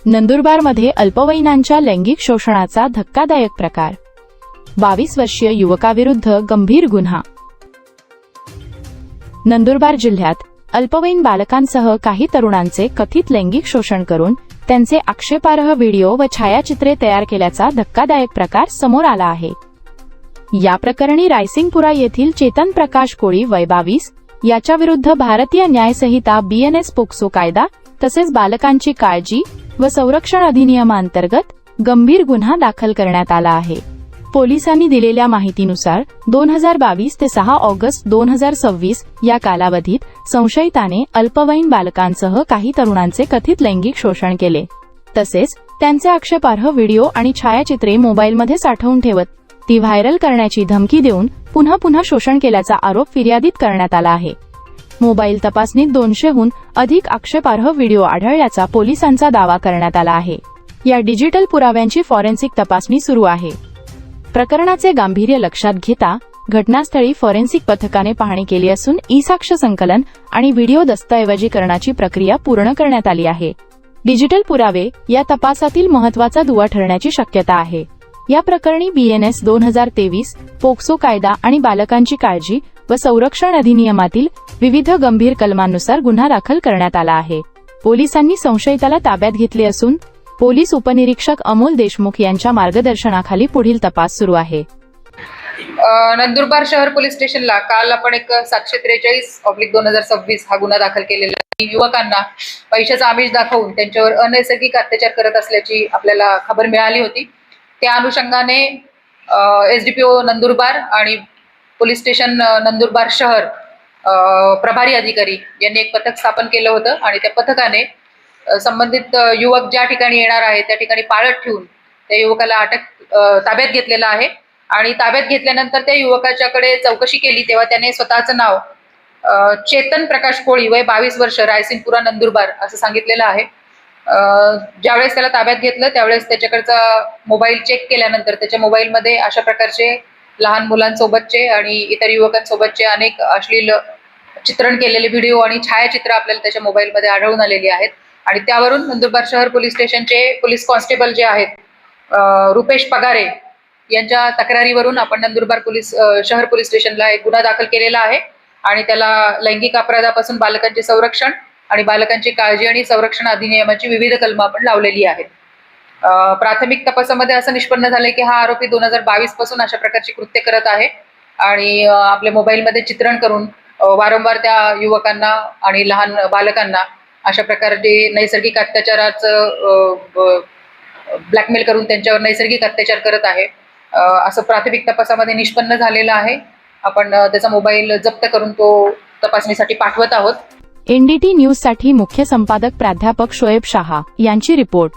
नंदुरबारमध्ये अल्पवयीनांच्या लैंगिक शोषणाचा धक्कादायक प्रकार। 22 वर्षीय युवकाविरुद्ध गंभीर गुन्हा। नंदुरबार जिल्ह्यात अल्पवयीन बालकांसह काही तरुणांचे कथित लैंगिक शोषण करून त्यांचे आक्षेपार्ह व्हिडिओ व छायाचित्रे तयार केल्याचा धक्कादायक प्रकार समोर आला आहे। या प्रकरणी रायसिंगपुरा येथील चेतन प्रकाश कोळी वय 22 याच्या विरुद्ध भारतीय न्याय संहिता BNS पोक्सो कायदा तसेच बालकांची काळजी व संरक्षण अधिनियमांतर्गत गंभीर गुन्हा दाखल करण्यात आला आहे। पोलिसांनी दिलेल्या माहितीनुसार 2022 ते 6 ऑगस्ट 2026 या कालावधीत संशयिताने अल्पवयीन बालकांसह काही तरुणांचे कथित लैंगिक शोषण केले। तसेच त्यांचे आक्षेपार्ह व्हिडिओ आणि छायाचित्रे मोबाईलमध्ये साठवून ठेवत ती व्हायरल करण्याची धमकी देऊन पुन्हा शोषण केल्याचा आरोप फिर्यादीत करण्यात आला आहे। मोबाईल तपासणीत 200हून अधिक आक्षेपार्ह व्हिडिओ आढळल्याचा पोलिसांचा दावा करण्यात आला आहे। या डिजिटल पुराव्यांची फॉरेन्सिक तपासणी सुरू आहे। प्रकरणाचे गांभीर्य लक्षात घेता घटनास्थळी फॉरेन्सिक पथकाने पाहणी केली असून ई-साक्ष संकलन आणि व्हिडिओ दस्तऐवजीकरणाची प्रक्रिया पूर्ण करण्यात आली आहे। डिजिटल पुरावे या तपासातील महत्त्वाचा दुवा ठरण्याची शक्यता आहे। या प्रकरणी BNS 2023 पोक्सो कायदा आणि बालकांची काळजी व संरक्षण अधिनियमातील विविध गंभीर कलमांनुसार गुन्हा दाखल करण्यात आला आहे। पोलिसांनी संशयिताला ताब्यात घेतले असून पोलीस उपनिरीक्षक अमोल देशमुख यांच्या मार्गदर्शनाखाली पुढील तपास सुरू आहे। नंदुरबार शहर पोलीस स्टेशनला काल आपण एक 743/2026 हा गुन्हा दाखल केलेला आहे। युवकांना पैशाचा आमिष दाखवून त्यांच्यावर अनैसर्गिक अत्याचार करत असल्याची आपल्याला खबर मिळाली होती। त्या अनुषंगाने SDPO नंदुरबार आणि पोलीस स्टेशन नंदुरबार शहर प्रभारी अधिकारी यांनी एक पथक स्थापन केलं होतं आणि त्या पथकाने संबंधित युवक ज्या ठिकाणी येणार आहे त्या ठिकाणी पाळत ठेवून त्या युवकाला ताब्यात घेतलेला आहे। आणि ताब्यात घेतल्यानंतर त्या युवकाच्याकडे चौकशी केली तेव्हा त्याने स्वतःचं नाव चेतन प्रकाश कोळी वय 22 वर्ष रायसिंगपुरा नंदुरबार असं सांगितलेलं आहे। ज्यावेळेस त्याला ताब्यात घेतलं त्यावेळेस त्याच्याकडचा मोबाईल चेक केल्यानंतर त्याच्या मोबाईलमध्ये अशा प्रकारचे लहान मुलांसोबतचे आणि इतर युवकांसोबतचे अनेक अश्लील चित्रण केलेले व्हिडिओ आणि छायाचित्र आपल्याला त्याच्या मोबाईलमध्ये आढळून आलेली आहेत। आणि त्यावरून नंदुरबार शहर पोलीस स्टेशनचे पोलीस कॉन्स्टेबल जे आहेत रुपेश पगारे यांच्या तक्रारीवरून आपण नंदुरबार शहर पोलीस स्टेशनला एक गुन्हा दाखल केलेला आहे आणि त्याला लैंगिक अपराधापासून बालकांचे संरक्षण आणि बालकांची काळजी आणि संरक्षण अधिनियमाची विविध कलमं आपण लावलेली आहेत। प्राथमिक तपासामध्ये असं निष्पन्न झालंय की हा आरोपी 2022 पासून अशा प्रकारची कृत्य करत आहे आणि आपल्या मोबाईलमध्ये चित्रण करून वारंवार त्या युवकांना आणि लहान बालकांना अशा प्रकारचे नैसर्गिक अत्याचाराचं ब्लॅकमेल करून त्यांच्यावर नैसर्गिक अत्याचार करत आहे असं प्राथमिक तपासामध्ये निष्पन्न झालेलं आहे। आपण त्याचा मोबाईल जप्त करून तो तपासणीसाठी पाठवत आहोत। NDT न्यूज साठी मुख्य संपादक प्राध्यापक शोएब शाह यांची रिपोर्ट।